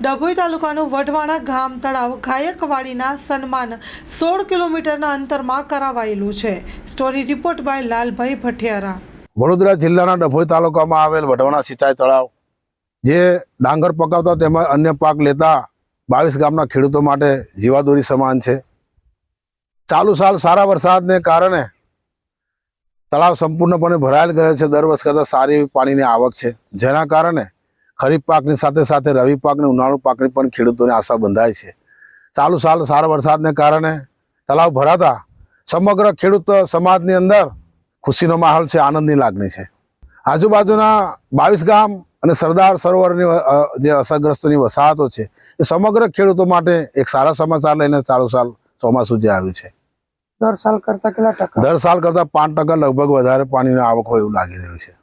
ડભોઈ તાલુકાનું વઢવાણા ગામ તળાવ ગાયકવાડીના સન્માન 16 કિલોમીટરના અંતરમાં કરાવાયેલું છે। Story report by Lalbhai Bhatiyara. Vadodara જિલ્લાના ડભોઈ તાલુકામાં આવેલ વઢવાણા સિંચાઈ તળાવ જે ડાંગર પકાવતા તેમજ અન્ય પાક લેતા 22 ગામના ખેડૂતો માટે જીવાદોરી સમાન છે। ચાલુ સાલ સારા વરસાદને કારણે તળાવ સંપૂર્ણપણે ભરાયેલ ગયેલ છે। દર વર્ષ કરતાં સારી પાણીની આવક છે, જેના કારણે ખરીફ પાકની સાથે સાથે રવિ પાકની ઉનાળુ પાકની પણ ખેડૂતોને આશા બંધાય છે। ચાલુ સાલ સારા વરસાદને કારણે તળાવ ભરાતા સમગ્ર ખેડૂત સમાજની અંદર ખુશીનો માહોલ છે, આનંદની લાગણી છે। આજુબાજુના 22 ગામ અને સરદાર સરોવરની જે અસરગ્રસ્તોની વસાહતો છે એ સમગ્ર ખેડૂતો માટે એક સારા સમાચાર લઈને ચાલુ સાલ ચોમાસું જે આવ્યું છે। દર સાલ કરતા કેટલા ટકા? દર સાલ કરતા 5% લગભગ વધારે પાણીની આવક હોય એવું લાગી રહ્યું છે।